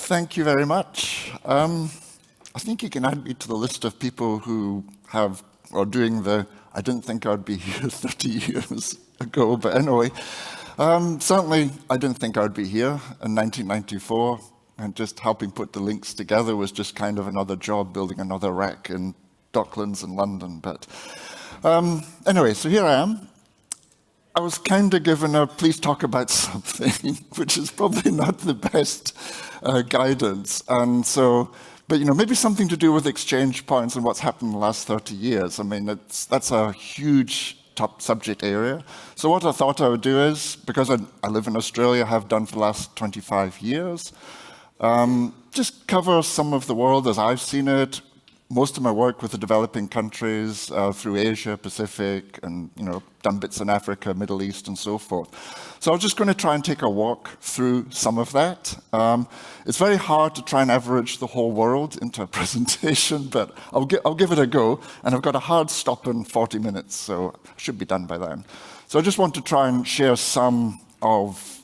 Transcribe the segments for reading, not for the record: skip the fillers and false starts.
Thank you very much. I think you can add me to the list of people who are doing the, I didn't think I'd be here 30 years ago, but anyway. Certainly, I didn't think I'd be here in 1994, and just helping put the LINX together was just kind of another job, building another rack in Docklands in London. But anyway, so here I am. I was kind of given a please talk about something, which is probably not the best guidance. And so, but maybe something to do with exchange points and what's happened in the last 30 years. I mean, that's a huge top subject area. So what I thought I would do is, because I live in Australia, have done for the last 25 years, just cover some of the world as I've seen it. Most of my work with the developing countries through Asia, Pacific, and done bits in Africa, Middle East, and so forth. So I'm just going to try and take a walk through some of that. It's very hard to try and average the whole world into a presentation, but I'll give it a go. And I've got a hard stop in 40 minutes, so I should be done by then. So I just want to try and share some of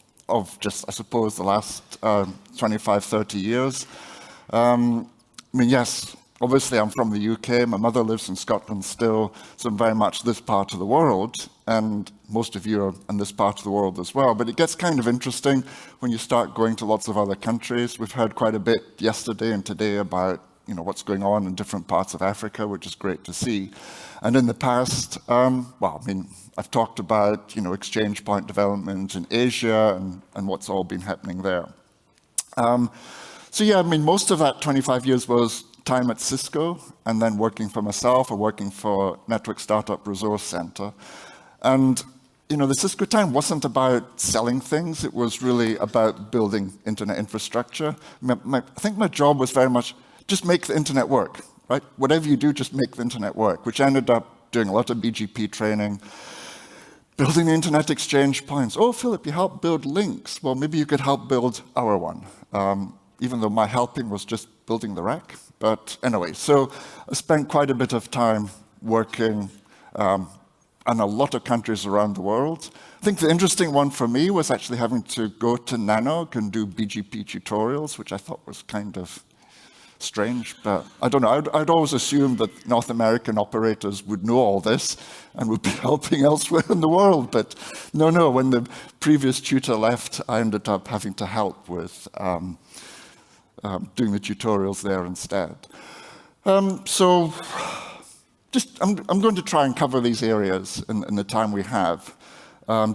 just, I suppose, the last 25, 30 years. I mean, yes. Obviously, I'm from the UK. My mother lives in Scotland still, so I'm very much this part of the world, and most of you are in this part of the world as well. But it gets kind of interesting when you start going to lots of other countries. We've heard quite a bit yesterday and today about what's going on in different parts of Africa, which is great to see. And in the past, I've talked about exchange point development in Asia and what's all been happening there. So yeah, I mean, most of that 25 years was time at Cisco, and then working for myself or working for Network Startup Resource Center. And the Cisco time wasn't about selling things, it was really about building internet infrastructure. I think my job was very much just make the internet work, right? Whatever you do, just make the internet work, which ended up doing a lot of BGP training, building the internet exchange points. Oh, Philip, you helped build LINX. Well, maybe you could help build our one. Even though my helping was just building the rack. But anyway, so I spent quite a bit of time working in a lot of countries around the world. I think the interesting one for me was actually having to go to Nanog and do BGP tutorials, which I thought was kind of strange, but I don't know. I'd always assumed that North American operators would know all this and would be helping elsewhere in the world. But no, when the previous tutor left, I ended up having to help with doing the tutorials there instead. So I'm going to try and cover these areas in the time we have.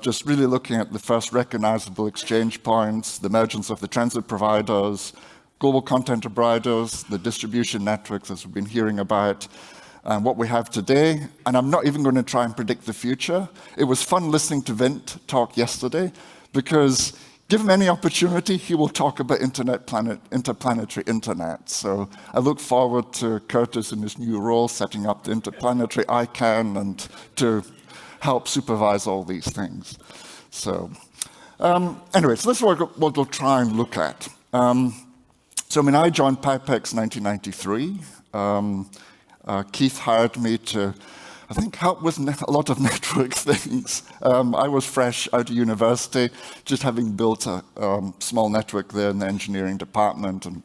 Just really looking at the first recognizable exchange points, the emergence of the transit providers, global content providers, the distribution networks, as we've been hearing about, and what we have today. And I'm not even going to try and predict the future. It was fun listening to Vint talk yesterday, because give him any opportunity, he will talk about interplanetary internet. So I look forward to Curtis in his new role, setting up the interplanetary ICANN and to help supervise all these things. So anyway, so this is what we'll try and look at. So I joined Pipex in 1993. Keith hired me to, I think, help with a lot of network things. I was fresh out of university, just having built a small network there in the engineering department. And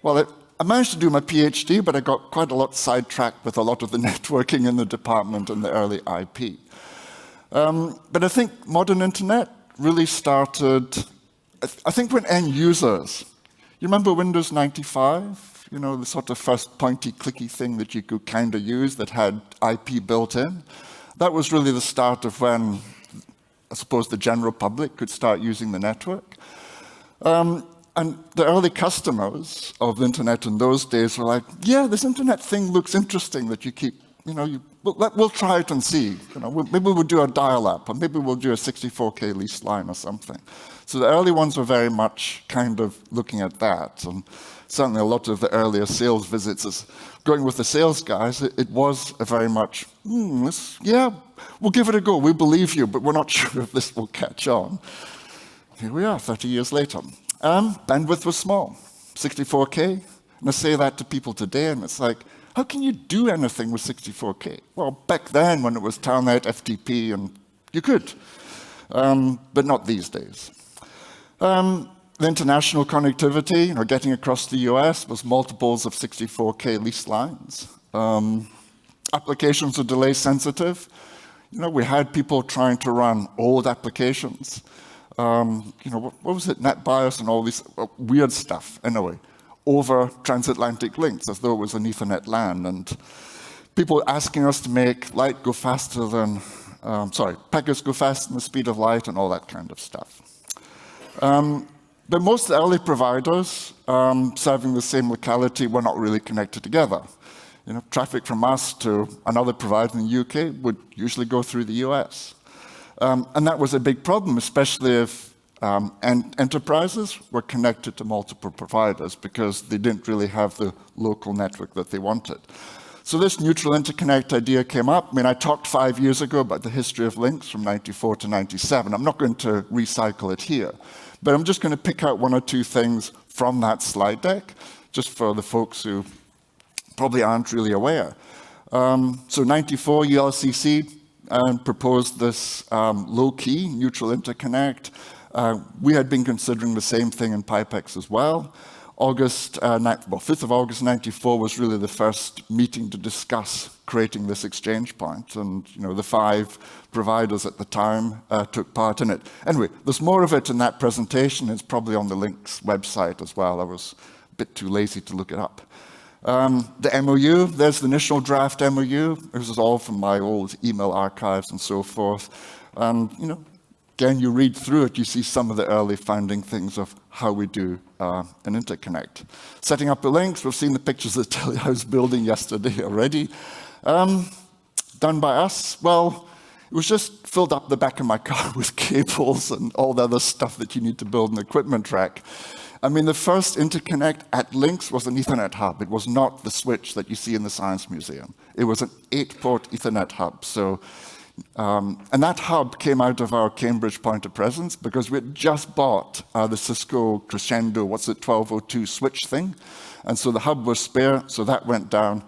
well, I managed to do my PhD, but I got quite a lot sidetracked with a lot of the networking in the department and the early IP. But I think modern internet really started, I think, when end users. You remember Windows 95? The sort of first pointy, clicky thing that you could kind of use that had IP built in. That was really the start of when, I suppose, the general public could start using the network. And the early customers of the internet in those days were like, yeah, this internet thing looks interesting that you keep, we'll try it and see. Maybe we'll do a dial-up, or maybe we'll do a 64K leased line or something. So the early ones were very much kind of looking at that. And certainly a lot of the earlier sales visits, is going with the sales guys, it was a very much, yeah, we'll give it a go. We believe you, but we're not sure if this will catch on. Here we are, 30 years later. Bandwidth was small, 64K. And I say that to people today, and it's like, how can you do anything with 64K? Well, back then, when it was Telnet, FTP, and you could, but not these days. The international connectivity, getting across the US, was multiples of 64K leased lines. Applications are delay sensitive. We had people trying to run old applications. What was it, NetBIOS and all this weird stuff, anyway, over transatlantic links, as though it was an Ethernet LAN, and people asking us to make light go faster than, packets go faster than the speed of light and all that kind of stuff. But most of the early providers serving the same locality were not really connected together. Traffic from us to another provider in the UK would usually go through the US. And that was a big problem, especially if enterprises were connected to multiple providers because they didn't really have the local network that they wanted. So this neutral interconnect idea came up. I talked 5 years ago about the history of LINX from 94 to 97. I'm not going to recycle it here. But I'm just going to pick out one or two things from that slide deck, just for the folks who probably aren't really aware. So 94, ULCC proposed this low-key neutral interconnect. We had been considering the same thing in PIPEX as well. 5th of August 94 was really the first meeting to discuss creating this exchange point, and the 5 providers at the time took part in it. Anyway, there's more of it in that presentation. It's probably on the LINX website as well. I was a bit too lazy to look it up. The MOU, there's the initial draft MOU. This is all from my old email archives and so forth. And again, you read through it, you see some of the early founding things of how we do an interconnect. Setting up the links, we've seen the pictures of the telehouse building yesterday already. Done by us, well, it was just filled up the back of my car with cables and all the other stuff that you need to build an equipment rack. The first interconnect at LINX was an Ethernet hub. It was not the switch that you see in the Science Museum. It was an 8-port Ethernet hub. So, and that hub came out of our Cambridge point of presence because we had just bought the Cisco Crescendo, 1202 switch thing. And so the hub was spare, so that went down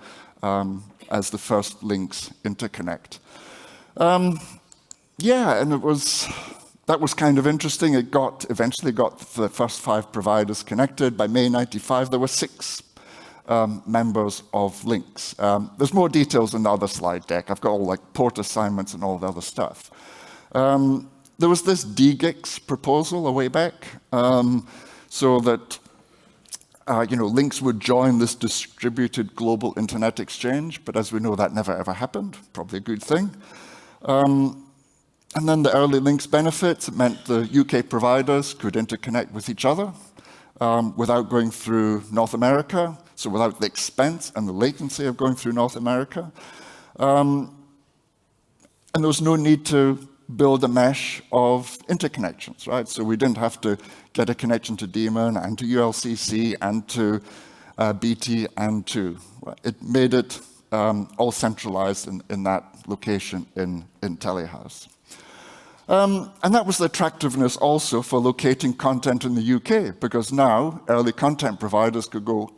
as the first LINX interconnect. And that was kind of interesting. It eventually got the first 5 providers connected. By May 95, there were 6 members of LINX. There's more details in the other slide deck. I've got all port assignments and all the other stuff. There was this DGIX proposal a way back, so that LINX would join this distributed global internet exchange, but as we know, that never ever happened. Probably a good thing. And then the early LINX benefits, it meant the UK providers could interconnect with each other without going through North America, so without the expense and the latency of going through North America. And there was no need to build a mesh of interconnections, right? So we didn't have to get a connection to Daemon and to ULCC and to BT and to, it made it all centralized in that location in Telehouse. And that was the attractiveness also for locating content in the UK, because now early content providers could go,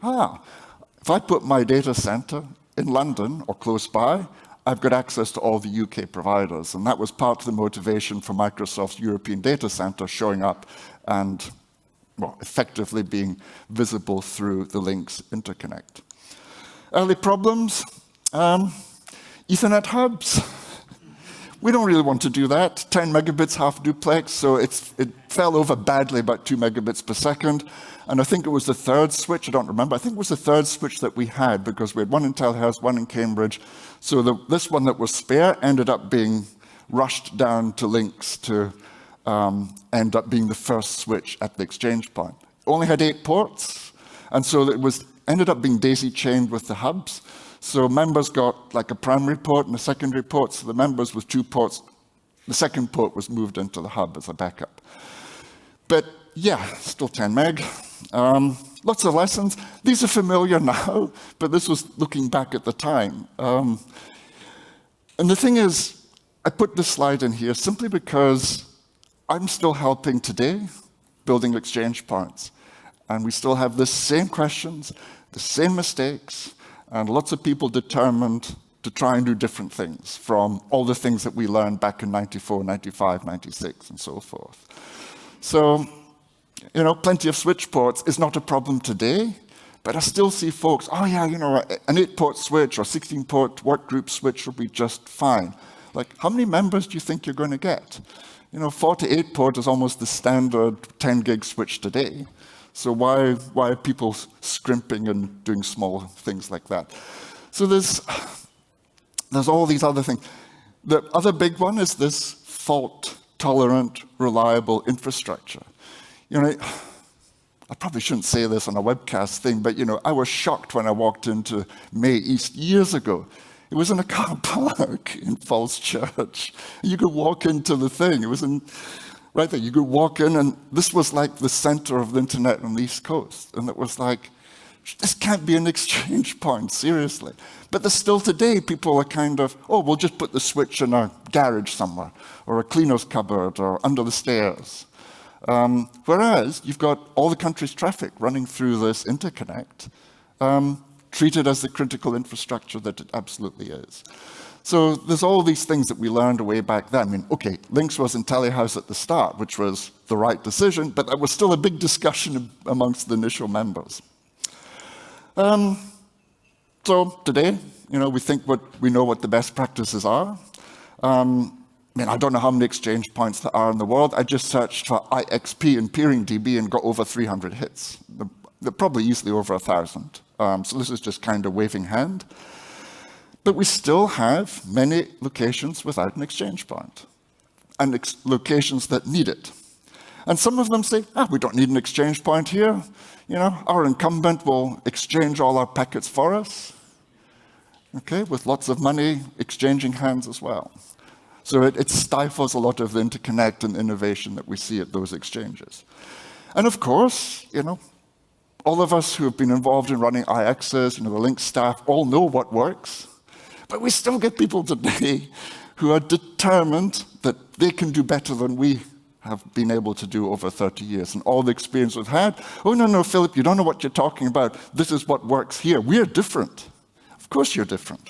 if I put my data center in London or close by, I've got access to all the UK providers. And that was part of the motivation for Microsoft's European data center showing up and effectively being visible through the LINX interconnect. Early problems, Ethernet hubs. We don't really want to do that. 10 megabits half duplex, so it fell over badly, about 2 megabits per second. And I think it was the 3rd switch, I don't remember. I think it was the 3rd switch that we had, because we had one in Telehouse, one in Cambridge. So this one that was spare ended up being rushed down to LINX to end up being the first switch at the exchange point. Only had 8 ports, and so it ended up being daisy-chained with the hubs. So members got a primary port and a secondary port. So the members with 2 ports, the second port was moved into the hub as a backup. But still 10 meg. Lots of lessons. These are familiar now, but this was looking back at the time. And the thing is, I put this slide in here simply because I'm still helping today building exchange points. And we still have the same questions, the same mistakes, and lots of people determined to try and do different things from all the things that we learned back in 94, 95, 96, and so forth. So, plenty of switch ports is not a problem today, but I still see folks, oh yeah, an 8-port switch or 16-port workgroup switch will be just fine. Like, how many members do you think you're going to get? 4 to 8-port is almost the standard 10-gig switch today. So why are people scrimping and doing small things like that? So there's all these other things. The other big one is this fault-tolerant, reliable infrastructure. I probably shouldn't say this on a webcast thing, but I was shocked when I walked into May East years ago. It was in a car park in Falls Church. You could walk into the thing. It was right there. You could walk in, and this was like the center of the internet on the East Coast. And it was like, this can't be an exchange point, seriously. But there's still today, people are kind of, oh, we'll just put the switch in a garage somewhere, or a cleaner's cupboard, or under the stairs. Whereas you've got all the country's traffic running through this interconnect, treated as the critical infrastructure that it absolutely is. So there's all these things that we learned way back then. I mean, okay, LINX was in Telehouse at the start, which was the right decision, but that was still a big discussion amongst the initial members. So today, we think we know what the best practices are. I don't know how many exchange points there are in the world. I just searched for IXP in PeeringDB and got over 300 hits. They're probably easily over 1,000. So this is just kind of waving hand. But we still have many locations without an exchange point, and locations that need it. And some of them say, we don't need an exchange point here. Our incumbent will exchange all our packets for us, okay, with lots of money exchanging hands as well. So it stifles a lot of the interconnect and innovation that we see at those exchanges. And of course, all of us who have been involved in running IXs, the LINX staff, all know what works. But we still get people today who are determined that they can do better than we have been able to do over 30 years. And all the experience we've had, oh, no, Philip, you don't know what you're talking about. This is what works here. We're different. Of course you're different.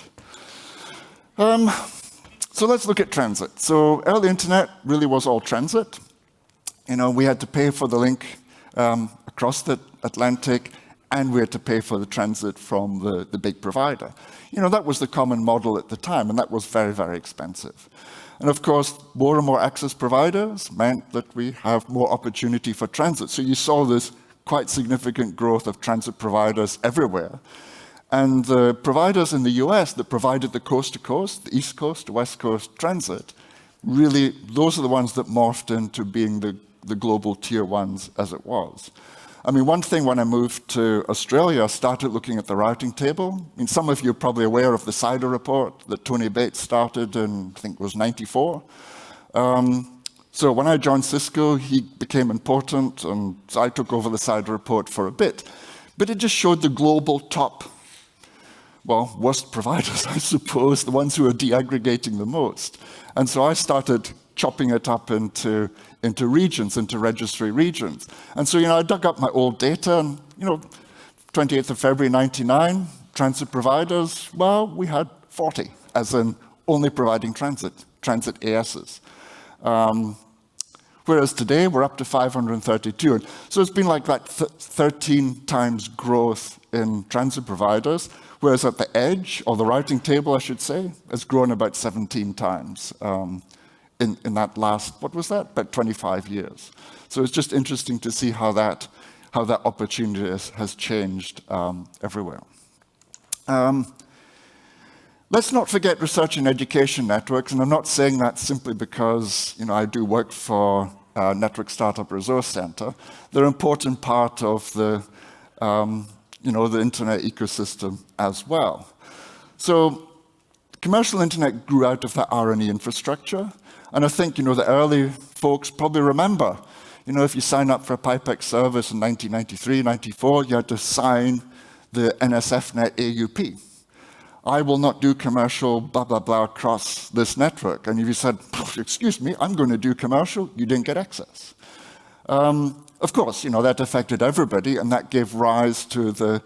So let's look at transit. So early internet really was all transit. We had to pay for the link across the Atlantic, and we had to pay for the transit from the big provider. That was the common model at the time, and that was very, very expensive. And of course, more and more access providers meant that we have more opportunity for transit. So you saw this quite significant growth of transit providers everywhere. And the providers in the US that provided the coast-to-coast, the East Coast, West Coast transit, really, those are the ones that morphed into being the global tier ones as it was. I mean, one thing when I moved to Australia, I started looking at the routing table. I mean, some of you are probably aware of the CIDR report that Tony Bates started in, I think it was 94. So when I joined Cisco, he became important, and so I took over the CIDR report for a bit. But it just showed the global top, worst providers, I suppose, the ones who are deaggregating the most. And so I started chopping it up into regions, into registry regions. And so, I dug up my old data, and, 28th of February 99, transit providers, we had 40, as in only providing transit ASs. Whereas today, we're up to 532. And so it's been like that 13 times growth in transit providers, whereas at the edge, or the routing table, I should say, has grown about 17 times in that last, what was that? About 25 years. So it's just interesting to see how that opportunity has changed everywhere. Let's not forget research and education networks, and I'm not saying that simply because I do work for Network Startup Resource Center. They're an important part of the the internet ecosystem as well. So commercial internet grew out of that R&E infrastructure, and I think the early folks probably remember, if you sign up for a PIPEX service in 1993, 94, you had to sign the NSFNet AUP. I will not do commercial blah, blah, blah across this network. And if you said, excuse me, I'm going to do commercial, you didn't get access. Of course, that affected everybody, and that gave rise to the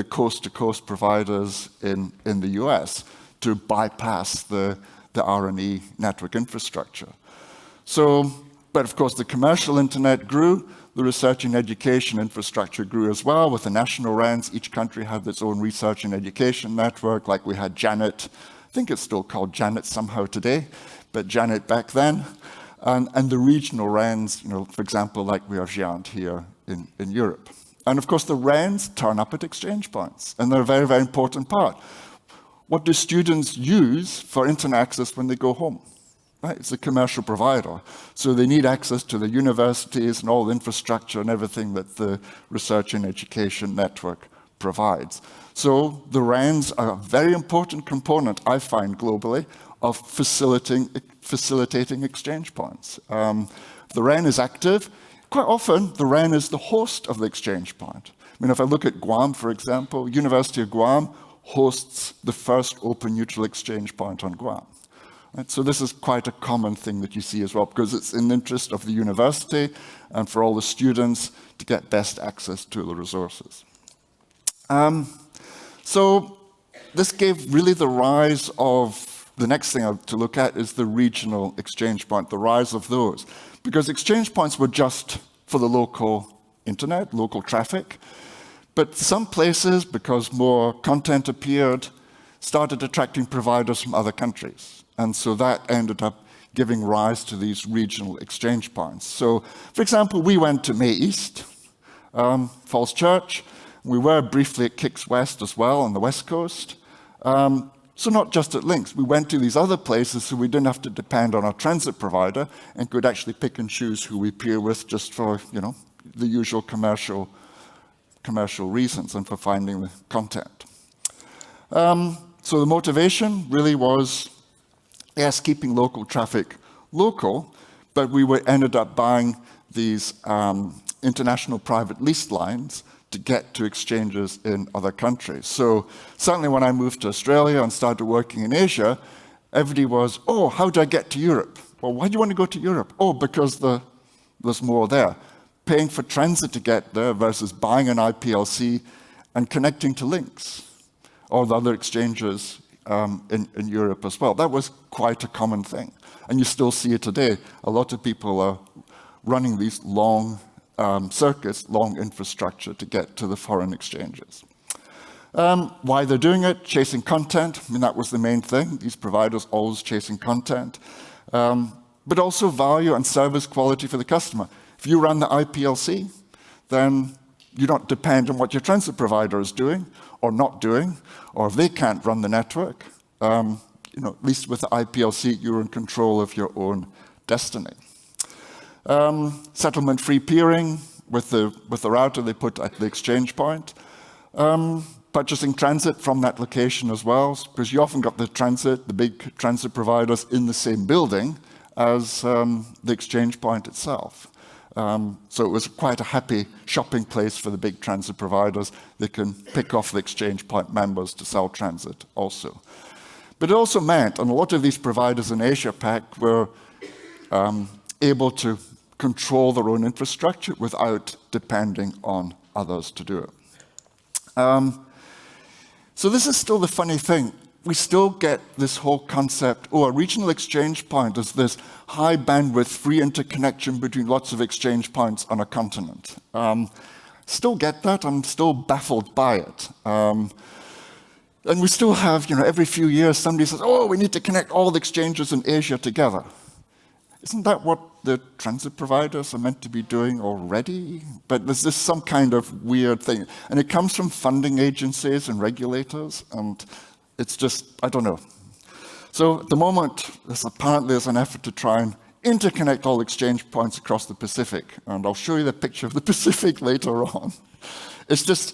coast-to-coast providers in the US to bypass the R&E network infrastructure. So But of course, the commercial internet grew, the research and education infrastructure grew as well with the national RANs. Each country had its own research and education network, like we had Janet. I think it's still called Janet somehow today, but Janet back then. And the regional RANs, for example, like we have Giant here in Europe. And of course, the RANs turn up at exchange points, and they're a very, very important part. What do students use for internet access when they go home? Right? It's a commercial provider. So they need access to the universities and all the infrastructure and everything that the research and education network provides. So the RANs are a very important component, I find, globally, of facilitating exchange points. The RAN is active. Quite often, the RAN is the host of the exchange point. I mean, if I look at Guam, for example, University of Guam hosts the first open neutral exchange point on Guam. Right? So this is quite a common thing that you see as well, because it's in the interest of the university and for all the students to get best access to the resources. So this gave really the rise of, the next thing to look at is the regional exchange point, the rise of those. Because exchange points were just for the local internet, local traffic. But some places, because more content appeared, started attracting providers from other countries. And so that ended up giving rise to these regional exchange points. So, for example, we went to May East, Falls Church. We were briefly at Kicks West as well on the West Coast. So not just at LINX, we went to these other places so we didn't have to depend on our transit provider and could actually pick and choose who we peer with just for, the usual commercial reasons and for finding the content. So the motivation really was, yes, keeping local traffic local, but we ended up buying these international private leased lines to get to exchanges in other countries. So certainly when I moved to Australia and started working in Asia, everybody was, oh, how do I get to Europe? Well, why do you want to go to Europe? Oh, because there's more there. Paying for transit to get there versus buying an IPLC and connecting to LINX or the other exchanges in Europe as well. That was quite a common thing. And you still see it today. A lot of people are running these long circuits, long infrastructure to get to the foreign exchanges. Why they're doing it, chasing content. I mean, that was the main thing. These providers always chasing content. But also value and service quality for the customer. If you run the IPLC, then you don't depend on what your transit provider is doing or not doing, or if they can't run the network. At least with the IPLC, you're in control of your own destiny. Settlement-free peering with the router they put at the exchange point. Purchasing transit from that location as well, because you often got the big transit providers in the same building as the exchange point itself. So it was quite a happy shopping place for the big transit providers. They can pick off the exchange point members to sell transit also. But it also meant, and a lot of these providers in Asia-Pac were able to control their own infrastructure without depending on others to do it. So this is still the funny thing. We still get this whole concept, a regional exchange point is this high bandwidth, free interconnection between lots of exchange points on a continent. Still get that, I'm still baffled by it. And we still have, every few years somebody says, oh, we need to connect all the exchanges in Asia together. Isn't that what the transit providers are meant to be doing already? But there's this some kind of weird thing. And it comes from funding agencies and regulators, and it's just, I don't know. So at the moment, there's an effort to try and interconnect all exchange points across the Pacific. And I'll show you the picture of the Pacific later on. It's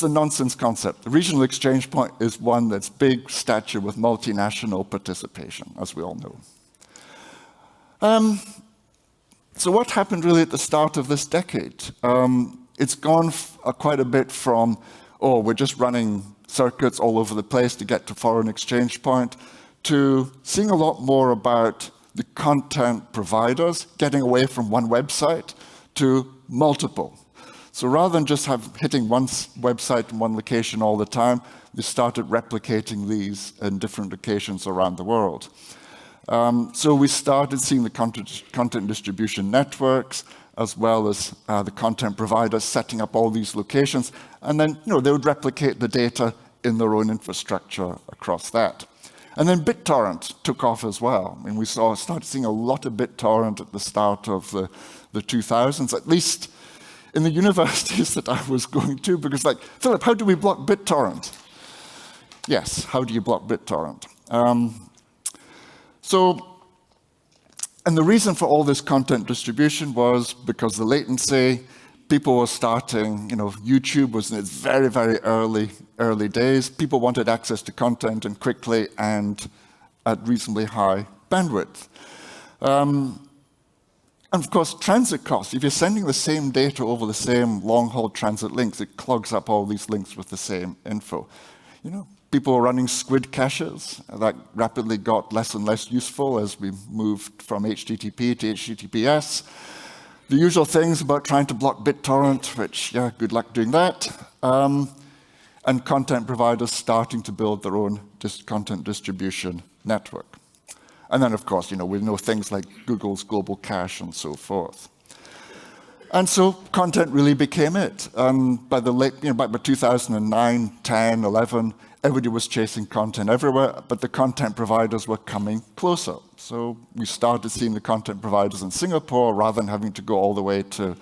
a nonsense concept. The regional exchange point is one that's big stature with multinational participation, as we all know. So what happened really at the start of this decade? It's gone quite a bit from, we're just running circuits all over the place to get to foreign exchange point, to seeing a lot more about the content providers getting away from one website to multiple. So rather than just hitting one website in one location all the time, they started replicating these in different locations around the world. So we started seeing the content distribution networks, as well as the content providers setting up all these locations, and then they would replicate the data in their own infrastructure across that. And then BitTorrent took off as well. I mean, we started seeing a lot of BitTorrent at the start of the 2000s, at least in the universities that I was going to, because like, Philip, how do we block BitTorrent? Yes, how do you block BitTorrent? And the reason for all this content distribution was because the latency, people were starting, YouTube was in its very, very early days. People wanted access to content and quickly and at reasonably high bandwidth. And of course, transit costs. If you're sending the same data over the same long-haul transit links, it clogs up all these links with the same info. People were running squid caches. That rapidly got less and less useful as we moved from HTTP to HTTPS. The usual things about trying to block BitTorrent, which, yeah, good luck doing that. And content providers starting to build their own content distribution network. And then, of course, we know things like Google's global cache and so forth. And so content really became it. By the late, by 2009, 10, 11, everybody was chasing content everywhere, but the content providers were coming closer. So we started seeing the content providers in Singapore rather than having to go all the way to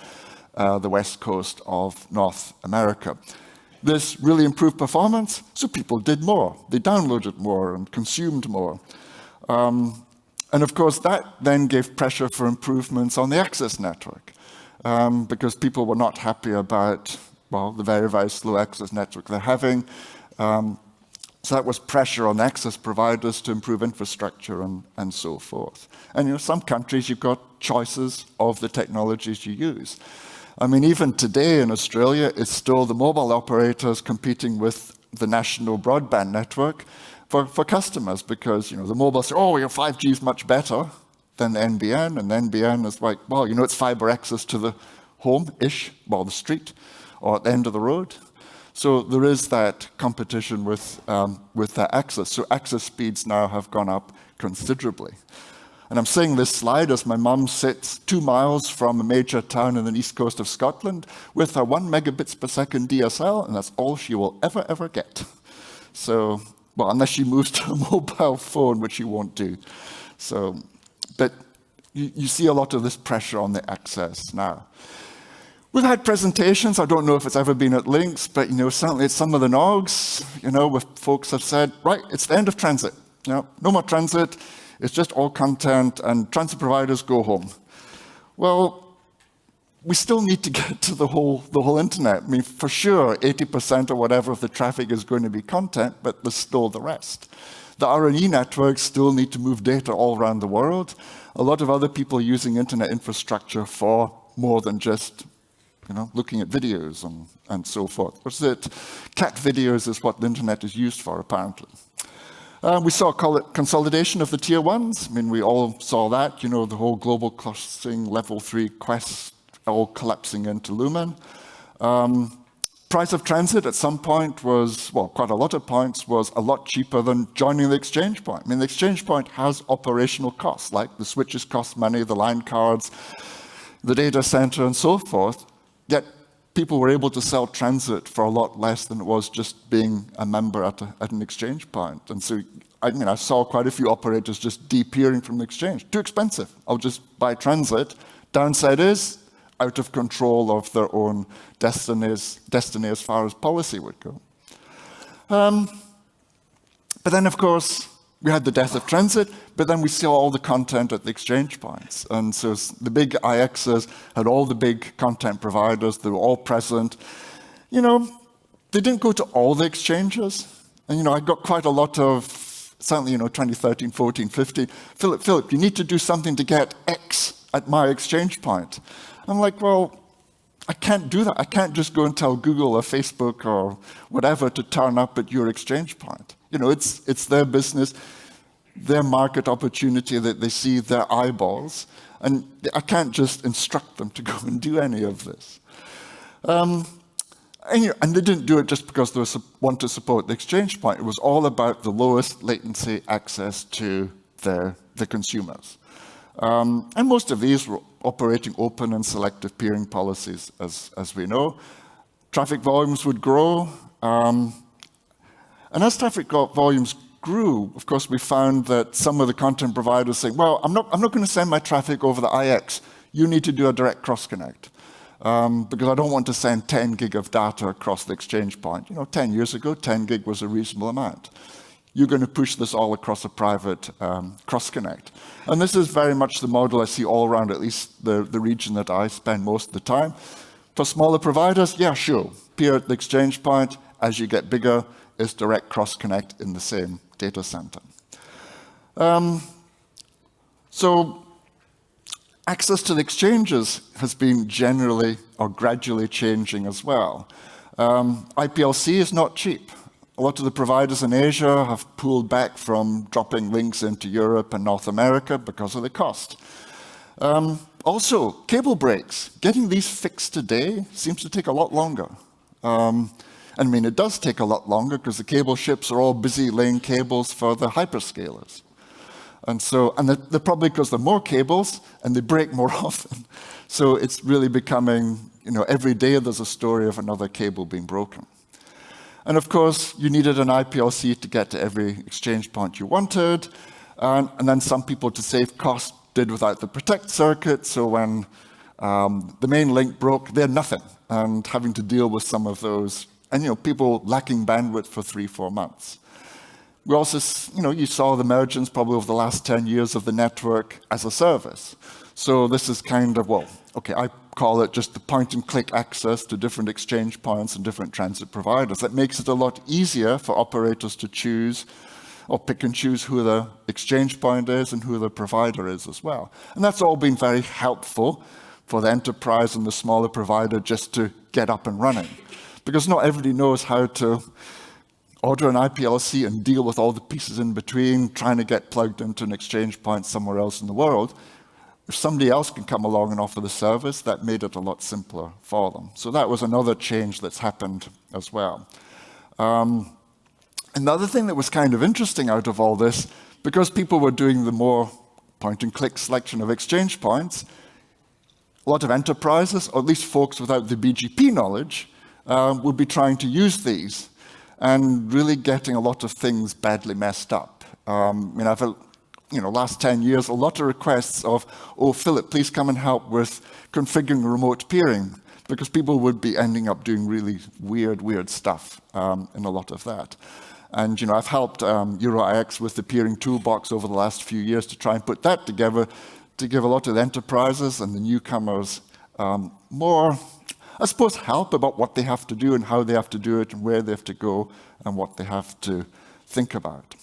the west coast of North America. This really improved performance, so people did more. They downloaded more and consumed more. And of course, that then gave pressure for improvements on the access network, because people were not happy about, the very, very slow access network they're having. So that was pressure on access providers to improve infrastructure and so forth. And some countries, you've got choices of the technologies you use. I mean, even today in Australia, it's still the mobile operators competing with the national broadband network for customers, because the mobile say, your 5G is much better than the NBN, and the NBN is like, it's fiber access to the home-ish, the street, or at the end of the road. So there is that competition with that access. So access speeds now have gone up considerably. And I'm saying this slide as my mum sits 2 miles from a major town in the east coast of Scotland with her 1 megabits per second DSL, and that's all she will ever get. So, unless she moves to a mobile phone, which she won't do. So, but you see a lot of this pressure on the access now. We've had presentations, I don't know if it's ever been at LINX, but certainly at some of the NOGs, where folks have said, right, it's the end of transit. No more transit, it's just all content, and transit providers go home. Well, we still need to get to the whole internet. I mean, for sure, 80% or whatever of the traffic is going to be content, but there's still the rest. The R&E networks still need to move data all around the world. A lot of other people are using internet infrastructure for more than just looking at videos and so forth. What's it? Cat videos is what the internet is used for, apparently. We saw consolidation of the tier ones. I mean, we all saw that, the whole global clustering level 3 Quest all collapsing into Lumen. Price of transit at some point was, quite a lot of points, was a lot cheaper than joining the exchange point. I mean, the exchange point has operational costs, like the switches cost money, the line cards, the data center, and so forth. Yet people were able to sell transit for a lot less than it was just being a member at an exchange point. And so, I saw quite a few operators just depeering from the exchange. Too expensive. I'll just buy transit. Downside is out of control of their own destiny as far as policy would go. But then, of course, we had the death of transit, but then we saw all the content at the exchange points. And so the big IXs had all the big content providers, they were all present. They didn't go to all the exchanges. And I got quite a lot of, certainly 2013, 14, 15, Philip, you need to do something to get X at my exchange point. I'm like, I can't do that. I can't just go and tell Google or Facebook or whatever to turn up at your exchange point. It's their business, their market opportunity that they see their eyeballs, and I can't just instruct them to go and do any of this. And they didn't do it just because they want to support the exchange point. It was all about the lowest latency access to their the consumers. And most of these were operating open and selective peering policies, as we know. Traffic volumes would grow. And as traffic volumes grew, of course, we found that some of the content providers saying, well, I'm not going to send my traffic over the IX. You need to do a direct cross-connect. Because I don't want to send 10 gig of data across the exchange point. 10 years ago, 10 gig was a reasonable amount. You're going to push this all across a private cross-connect. And this is very much the model I see all around, at least the region that I spend most of the time. For smaller providers, yeah, sure. Peer at the exchange point. As you get bigger, is direct cross-connect in the same data center. So access to the exchanges has been generally or gradually changing as well. IPLC is not cheap. A lot of the providers in Asia have pulled back from dropping links into Europe and North America because of the cost. Also, cable breaks. Getting these fixed today seems to take a lot longer. I mean, it does take a lot longer because the cable ships are all busy laying cables for the hyperscalers. And they're probably because there are more cables and they break more often. So it's really becoming, every day there's a story of another cable being broken. And of course, you needed an IPLC to get to every exchange point you wanted. And then some people, to save cost, did without the protect circuit. So when the main link broke, they had nothing. And having to deal with some of those, and people lacking bandwidth for 3-4 months. We also, you saw the emergence probably over the last 10 years of the network as a service. So this is kind of, I call it just the point-and-click access to different exchange points and different transit providers. That makes it a lot easier for operators to choose or pick and choose who the exchange point is and who the provider is as well. And that's all been very helpful for the enterprise and the smaller provider just to get up and running. Because not everybody knows how to order an IPLC and deal with all the pieces in between, trying to get plugged into an exchange point somewhere else in the world. If somebody else can come along and offer the service, that made it a lot simpler for them. So that was another change that's happened as well. Another thing that was kind of interesting out of all this, because people were doing the more point-and-click selection of exchange points, a lot of enterprises, or at least folks without the BGP knowledge, would be trying to use these and really getting a lot of things badly messed up. I've last 10 years, a lot of requests of, oh, Philip, please come and help with configuring remote peering, because people would be ending up doing really weird stuff in a lot of that. And I've helped EuroIX with the peering toolbox over the last few years to try and put that together to give a lot of the enterprises and the newcomers more, I suppose, help about what they have to do and how they have to do it and where they have to go and what they have to think about.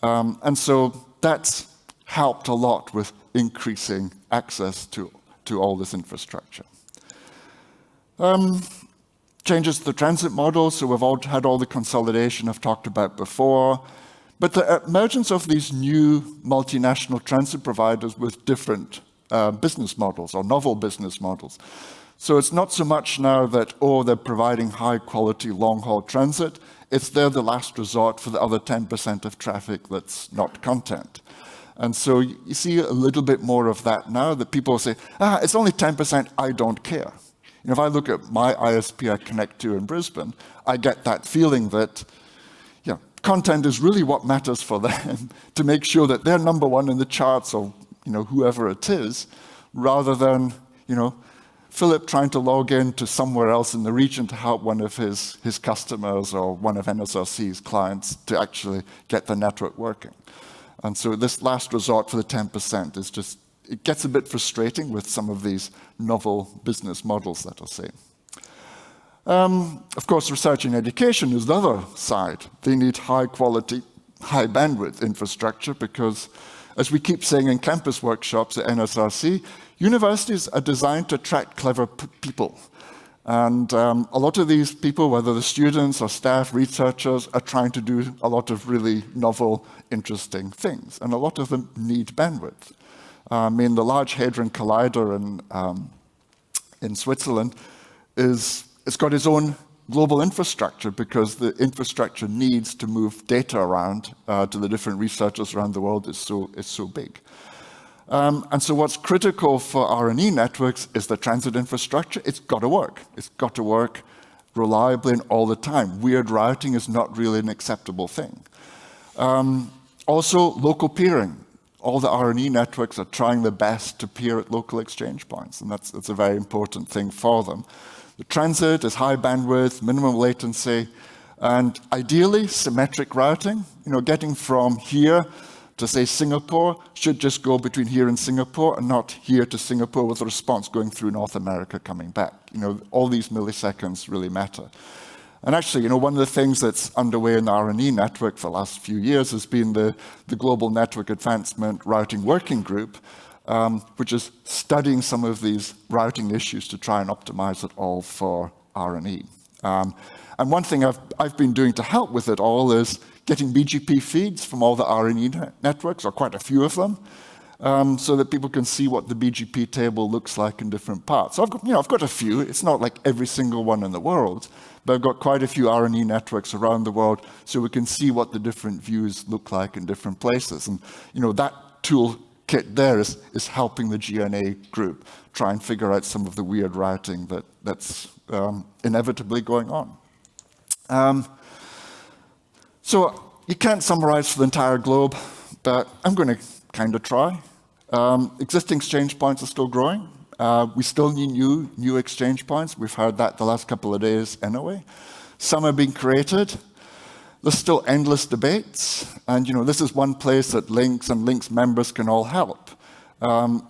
And so that's helped a lot with increasing access to all this infrastructure. Changes to the transit model, so we've all had all the consolidation I've talked about before. But the emergence of these new multinational transit providers with different business models or novel business models. So it's not so much now that, they're providing high-quality long-haul transit. It's they're the last resort for the other 10% of traffic that's not content. And so you see a little bit more of that now, that people say, it's only 10%, I don't care. If I look at my ISP I connect to in Brisbane, I get that feeling that content is really what matters for them to make sure that they're number one in the charts or whoever it is, rather than Philip trying to log in to somewhere else in the region to help one of his customers or one of NSRC's clients to actually get the network working. And so this last resort for the 10% is just, it gets a bit frustrating with some of these novel business models that are seen. Of course, research and education is the other side. They need high quality, high bandwidth infrastructure because, as we keep saying in campus workshops at NSRC, universities are designed to attract clever people. And a lot of these people, whether the students or staff, researchers, are trying to do a lot of really novel, interesting things. And a lot of them need bandwidth. The Large Hadron Collider in Switzerland it's got its own global infrastructure, because the infrastructure needs to move data around to the different researchers around the world is so big. And so what's critical for R&E networks is the transit infrastructure. It's got to work. It's got to work reliably and all the time. Weird routing is not really an acceptable thing. Also, local peering. All the R&E networks are trying their best to peer at local exchange points, and that's a very important thing for them. The transit is high bandwidth, minimum latency, and ideally symmetric routing. Getting from here to, say, Singapore should just go between here and Singapore and not here to Singapore with a response going through North America coming back. All these milliseconds really matter. And actually, one of the things that's underway in the R&E network for the last few years has been the Global Network Advancement Routing Working Group, which is studying some of these routing issues to try and optimize it all for R&E. And one thing I've been doing to help with it all is getting BGP feeds from all the R&E networks, or quite a few of them, so that people can see what the BGP table looks like in different parts. So I've got a few. It's not like every single one in the world, but I've got quite a few R&E networks around the world, so we can see what the different views look like in different places. And that toolkit there is helping the GNA group try and figure out some of the weird routing that's inevitably going on. So you can't summarize for the entire globe, but I'm going to kind of try. Existing exchange points are still growing. We still need new exchange points. We've heard that the last couple of days anyway. Some are being created. There's still endless debates. And this is one place that LINX and LINX members can all help.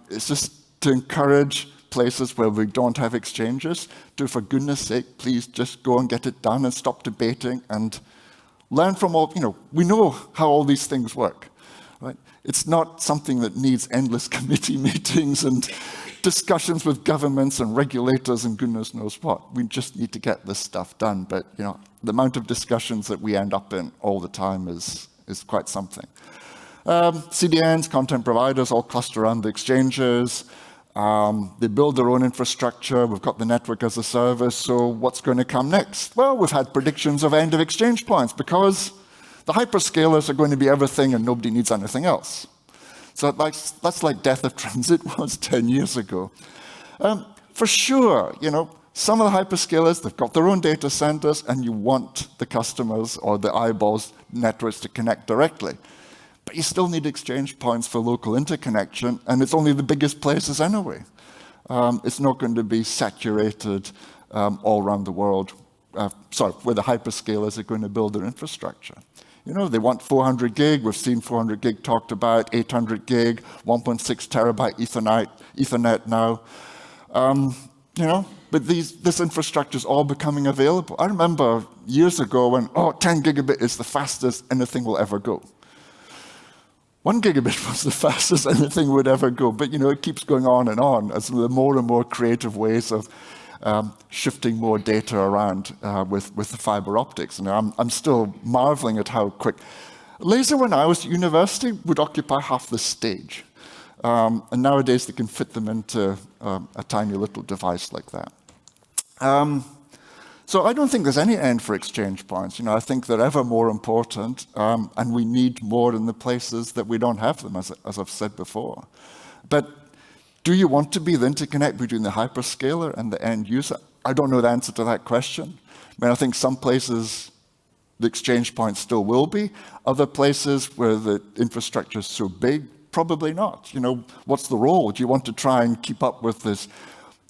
It's just to encourage places where we don't have exchanges to, for goodness sake, please just go and get it done and stop debating and learn from all. We know how all these things work. Right? It's not something that needs endless committee meetings and discussions with governments and regulators and goodness knows what. We just need to get this stuff done. But the amount of discussions that we end up in all the time is quite something. CDNs, content providers, all cluster around the exchanges. They build their own infrastructure. We've got the network as a service. So what's going to come next? Well, we've had predictions of end of exchange points because the hyperscalers are going to be everything and nobody needs anything else. So that's like death of transit was 10 years ago. For sure, some of the hyperscalers, they've got their own data centers and you want the customers or the eyeballs networks to connect directly. But you still need exchange points for local interconnection, and it's only the biggest places anyway. It's not going to be saturated all around the world. Where the hyperscalers are going to build their infrastructure. They want 400 gig. We've seen 400 gig talked about, 800 gig, 1.6 terabyte Ethernet now. But this infrastructure is all becoming available. I remember years ago when, 10 gigabit is the fastest anything will ever go. 1 gigabit was the fastest anything would ever go. But it keeps going on as there are more and more creative ways of shifting more data around with the fiber optics. And I'm still marveling at how quick. Laser, when I was at university, would occupy half the stage. And nowadays, they can fit them into a tiny little device like that. So I don't think there's any end for exchange points. I think they're ever more important, and we need more in the places that we don't have them, as I've said before. But do you want to be the interconnect between the hyperscaler and the end user? I don't know the answer to that question. I think some places the exchange points still will be. Other places where the infrastructure is so big, probably not. What's the role? Do you want to try and keep up with this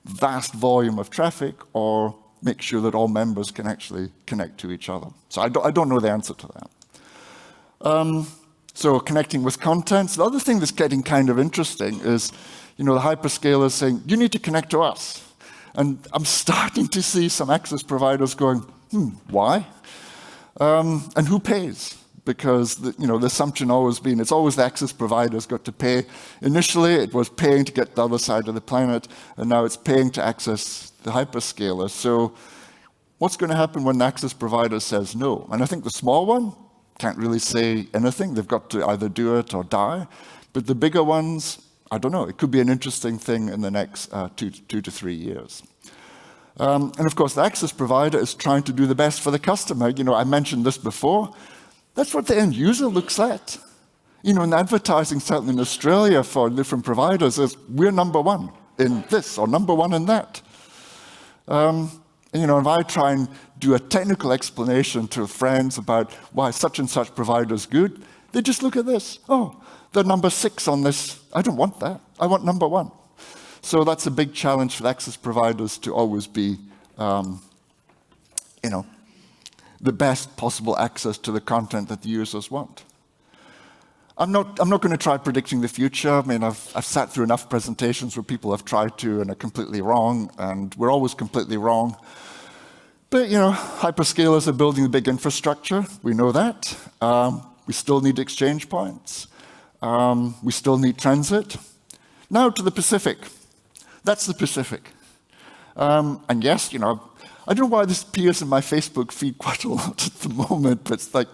vast volume of traffic, or make sure that all members can actually connect to each other? So I don't know the answer to that. So connecting with content. The other thing that's getting kind of interesting is the hyperscalers saying, you need to connect to us. And I'm starting to see some access providers going, why? And who pays? Because the assumption always been, it's always the access providers got to pay. Initially, it was paying to get to the other side of the planet, and now it's paying to access the hyperscaler. So what's going to happen when the access provider says no? And I think the small one can't really say anything. They've got to either do it or die. But the bigger ones, I don't know. It could be an interesting thing in the next 2 to 3 years. And of course, the access provider is trying to do the best for the customer. I mentioned this before. That's what the end user looks at. In advertising, certainly in Australia for different providers, is we're number one in this or number one in that. If I try and do a technical explanation to friends about why such and such provider is good, they just look at this. Oh, they're number 6 on this. I don't want that. I want number 1. So that's a big challenge for access providers to always be, the best possible access to the content that the users want. I'm not going to try predicting the future. I mean, I've sat through enough presentations where people have tried to and are completely wrong, and we're always completely wrong. But, hyperscalers are building the big infrastructure. We know that. We still need exchange points. We still need transit. Now to the Pacific. That's the Pacific. And yes, I don't know why this appears in my Facebook feed quite a lot at the moment, but it's like,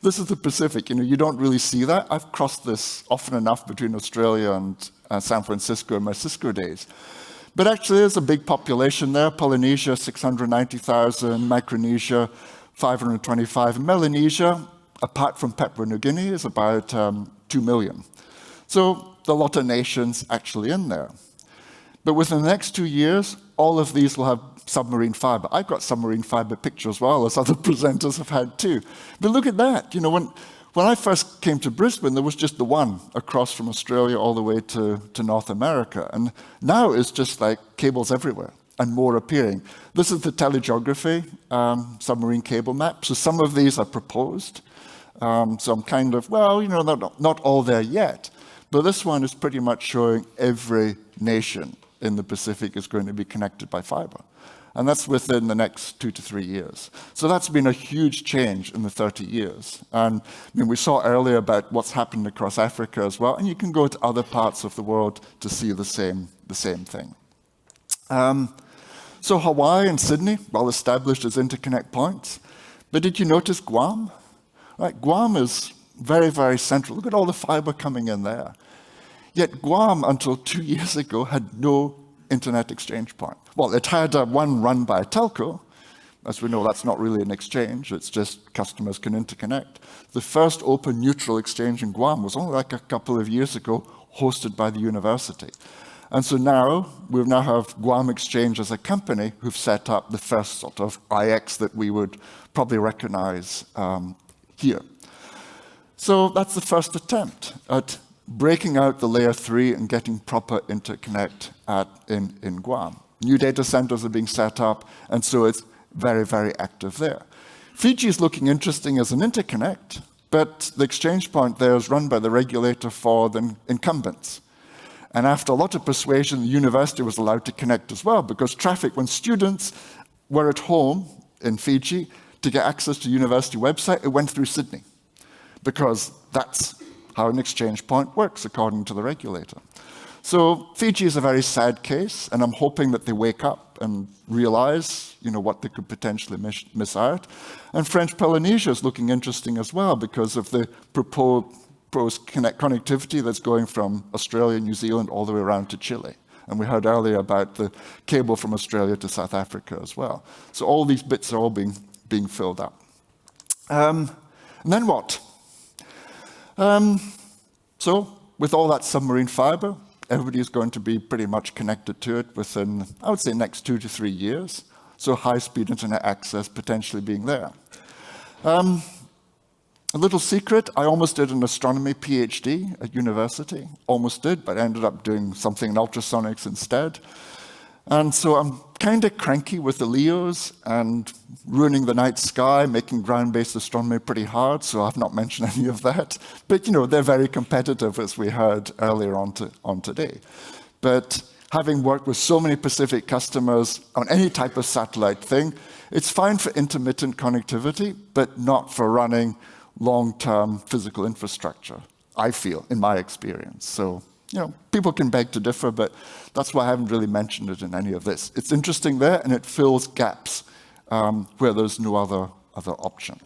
this is the Pacific. You don't really see that. I've crossed this often enough between Australia and San Francisco in my Cisco days. But actually, there's a big population there. Polynesia, 690,000. Micronesia, 525. And Melanesia, apart from Papua New Guinea, is about 2 million. So there are a lot of nations actually in there. But within the next 2 years, all of these will have submarine fiber. I've got submarine fiber pictures as well, as other presenters have had too. But look at that. When I first came to Brisbane, there was just the one across from Australia all the way to North America. And now it's just like cables everywhere and more appearing. This is the telegeography submarine cable map. So some of these are proposed. So I'm kind of, not all there yet. But this one is pretty much showing every nation in the Pacific is going to be connected by fiber. And that's within the next 2 to 3 years. So that's been a huge change in the 30 years. And we saw earlier about what's happened across Africa as well, and you can go to other parts of the world to see the same thing. So Hawaii and Sydney, well established as interconnect points. But did you notice Guam? Right, Guam is very, very central. Look at all the fiber coming in there. Yet Guam, until 2 years ago, had no internet exchange point. Well, it had one run by a telco. As we know, that's not really an exchange. It's just customers can interconnect. The first open neutral exchange in Guam was only like a couple of years ago, hosted by the university. And so now, we now have Guam Exchange as a company who've set up the first sort of IX that we would probably recognize here. So that's the first attempt at breaking out the layer 3 and getting proper interconnect in Guam. New data centers are being set up, and so it's very, very active there. Fiji is looking interesting as an interconnect, but the exchange point there is run by the regulator for the incumbents. And after a lot of persuasion, the university was allowed to connect as well, because traffic, when students were at home in Fiji to get access to the university website, it went through Sydney, because that's how an exchange point works, according to the regulator. So Fiji is a very sad case, and I'm hoping that they wake up and realize, what they could potentially miss out. And French Polynesia is looking interesting as well because of the proposed connectivity that's going from Australia, New Zealand, all the way around to Chile. And we heard earlier about the cable from Australia to South Africa as well. So all these bits are all being filled up. And then what? So with all that submarine fiber, everybody is going to be pretty much connected to it within, I would say, next 2 to 3 years. So high-speed internet access potentially being there. A little secret, I almost did an astronomy PhD at university. Almost did, but I ended up doing something in ultrasonics instead. And so I'm kind of cranky with the LEOs and ruining the night sky, making ground-based astronomy pretty hard, so I've not mentioned any of that. But they're very competitive, as we heard earlier on today. But having worked with so many Pacific customers on any type of satellite thing, it's fine for intermittent connectivity, but not for running long-term physical infrastructure, I feel, in my experience. So people can beg to differ, but that's why I haven't really mentioned it in any of this. It's interesting there, and it fills gaps where there's no other option.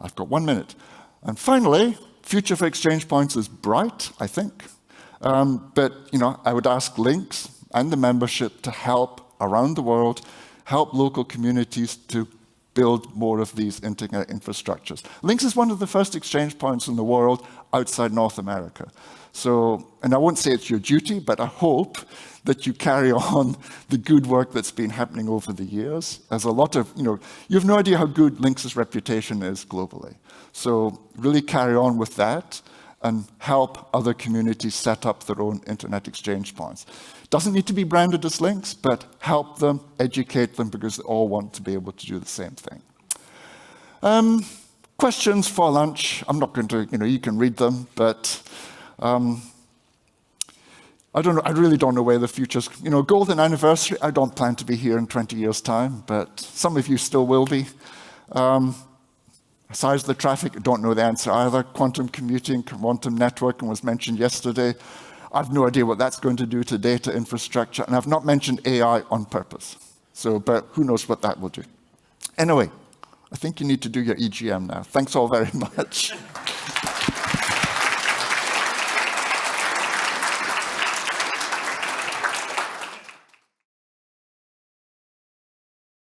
I've got 1 minute. And finally, future for exchange points is bright, I think. But I would ask LINX and the membership to help around the world help local communities to build more of these internet infrastructures. LINX is one of the first exchange points in the world outside North America. So, and I won't say it's your duty, but I hope that you carry on the good work that's been happening over the years. There's a lot of, you have no idea how good LINX's reputation is globally. So really carry on with that and help other communities set up their own internet exchange points. Doesn't need to be branded as LINX, but help them, educate them, because they all want to be able to do the same thing. Questions for lunch. I'm not going to, you can read them, but I don't know. I really don't know where the future's. Golden anniversary. I don't plan to be here in 20 years' time, but some of you still will be. Size of the traffic. I don't know the answer either. Quantum computing, quantum networking was mentioned yesterday. I've no idea what that's going to do to data infrastructure, and I've not mentioned AI on purpose. So, but who knows what that will do. Anyway, I think you need to do your EGM now. Thanks all very much.